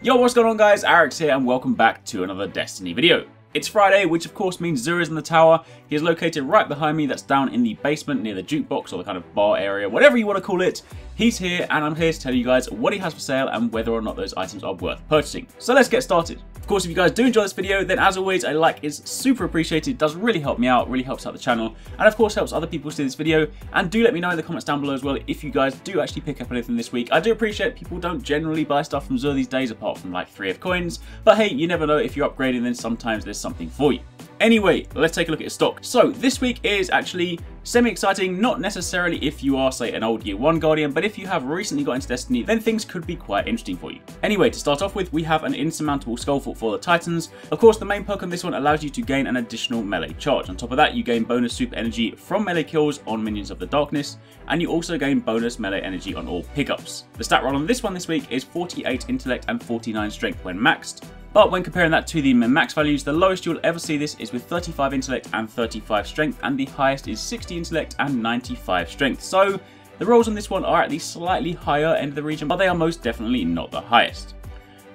Yo, what's going on guys? Arekkz here and welcome back to another Destiny video. It's Friday, which of course means Xur is in the tower. He is located right behind me, that's down in the basement near the jukebox or the kind of bar area, whatever you want to call it. He's here and I'm here to tell you guys what he has for sale and whether or not those items are worth purchasing. So let's get started. Of course, if you guys do enjoy this video, then as always, a like is super appreciated. It does really help me out, really helps out the channel, and of course helps other people see this video. And do let me know in the comments down below as well if you guys do actually pick up anything this week. I do appreciate people don't generally buy stuff from Xur these days, apart from like 3 of coins. But hey, you never know, if you're upgrading, then sometimes there's something for you. Anyway, let's take a look at his stock. So this week is actually semi-exciting, not necessarily if you are, say, an old Year 1 Guardian, but if you have recently got into Destiny, then things could be quite interesting for you. Anyway, to start off with, we have an insurmountable Skullfort for the Titans. Of course, the main perk on this one allows you to gain an additional melee charge. On top of that, you gain bonus super energy from melee kills on minions of the darkness, and you also gain bonus melee energy on all pickups. The stat roll on this one this week is 48 intellect and 49 strength when maxed. But when comparing that to the min-max values, the lowest you'll ever see this is with 35 intellect and 35 strength, and the highest is 60 intellect and 95 strength. So the rolls on this one are at the slightly higher end of the region, but they are most definitely not the highest.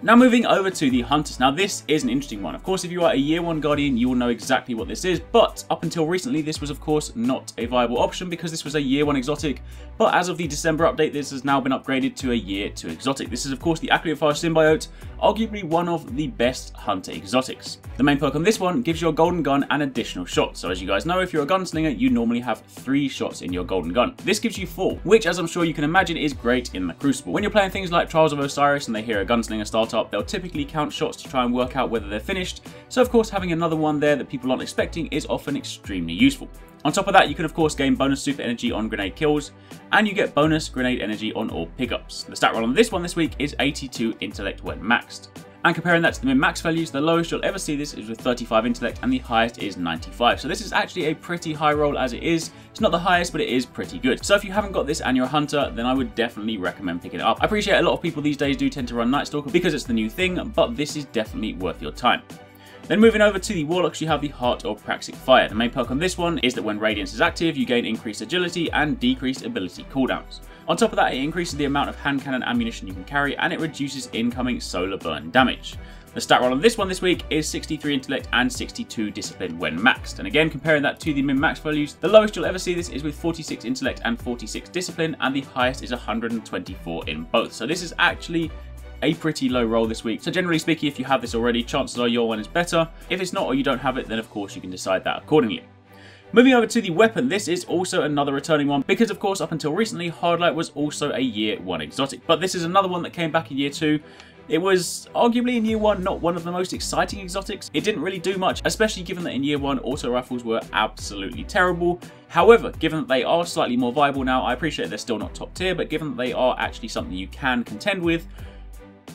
Now moving over to the Hunters. Now this is an interesting one. Of course, if you are a Year 1 Guardian, you will know exactly what this is, but up until recently, this was of course not a viable option because this was a Year 1 exotic, but as of the December update, this has now been upgraded to a Year 2 exotic. This is of course the Achlyophage Symbiote, arguably one of the best Hunter exotics. The main perk on this one gives your golden gun an additional shot. So as you guys know, if you're a gunslinger, you normally have 3 shots in your golden gun. This gives you 4, which as I'm sure you can imagine is great in the Crucible. When you're playing things like Trials of Osiris and they hear a gunslinger start up, they'll typically count shots to try and work out whether they're finished. So of course having another one there that people aren't expecting is often extremely useful. On top of that, you can of course gain bonus super energy on grenade kills, and you get bonus grenade energy on all pickups. The stat roll on this one this week is 82 intellect when maxed. And comparing that to the min-max values, the lowest you'll ever see this is with 35 intellect and the highest is 95. So this is actually a pretty high roll as it is. It's not the highest, but it is pretty good. So if you haven't got this and you're a hunter, then I would definitely recommend picking it up. I appreciate a lot of people these days do tend to run Night Stalker because it's the new thing, but this is definitely worth your time. Then moving over to the Warlocks, you have the Heart of Praxic Fire. The main perk on this one is that when Radiance is active, you gain increased agility and decreased ability cooldowns. On top of that, it increases the amount of hand cannon ammunition you can carry, and it reduces incoming solar burn damage. The stat roll on this one this week is 63 intellect and 62 discipline when maxed. And again, comparing that to the min-max values, the lowest you'll ever see this is with 46 intellect and 46 discipline, and the highest is 124 in both. So this is actually a pretty low roll this week. So generally speaking, if you have this already, chances are your one is better. If it's not or you don't have it, then of course you can decide that accordingly. Moving over to the weapon, this is also another returning one because of course up until recently, Hardlight was also a Year 1 exotic, but this is another one that came back in Year 2. It was arguably in Year 1 not one of the most exciting exotics. It didn't really do much, especially given that in Year 1 auto rifles were absolutely terrible. However, given that they are slightly more viable now, I appreciate they're still not top tier, but given that they are actually something you can contend with,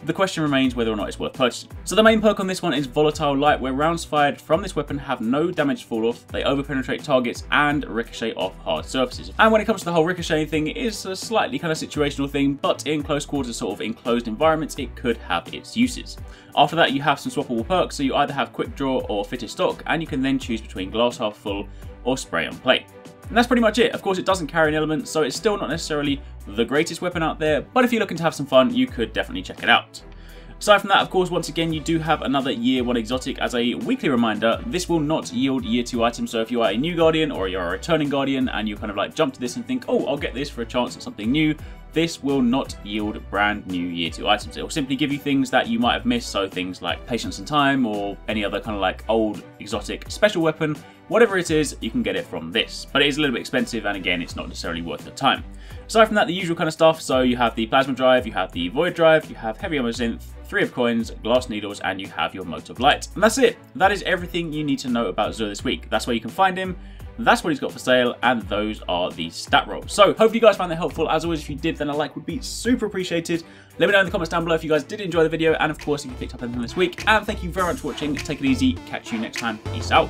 the question remains whether or not it's worth purchasing. So the main perk on this one is Volatile Light, where rounds fired from this weapon have no damage fall off, they overpenetrate targets and ricochet off hard surfaces. And when it comes to the whole ricocheting thing, it is a slightly kind of situational thing, but in close quarters, sort of enclosed environments, it could have its uses. After that, you have some swappable perks, so you either have Quick Draw or Fitted Stock, and you can then choose between Glass Half Full or Spray on Plate. And that's pretty much it. Of course, it doesn't carry an element, so it's still not necessarily the greatest weapon out there, but if you're looking to have some fun, you could definitely check it out. Aside from that, of course, once again, you do have another Year 1 exotic. As a weekly reminder, this will not yield Year 2 items, so if you are a new Guardian or you're a returning Guardian and you kind of like jump to this and think, oh, I'll get this for a chance at something new, this will not yield brand new Year 2 items. It will simply give you things that you might have missed, so things like Patience and Time or any other kind of like old exotic special weapon. Whatever it is, you can get it from this. But it is a little bit expensive, and again, it's not necessarily worth your time. Aside from that, the usual kind of stuff, so you have the Plasma Drive, you have the Void Drive, you have Heavy Ammo Synth, 3 of Coins, Glass Needles, and you have your Mote of Light. And that's it. That is everything you need to know about Xur this week. That's where you can find him. That's what he's got for sale, and those are the stat rolls. So hopefully you guys found that helpful. As always, if you did, then a like would be super appreciated. Let me know in the comments down below if you guys did enjoy the video, and of course if you picked up anything this week. And thank you very much for watching. Take it easy. Catch you next time. Peace out.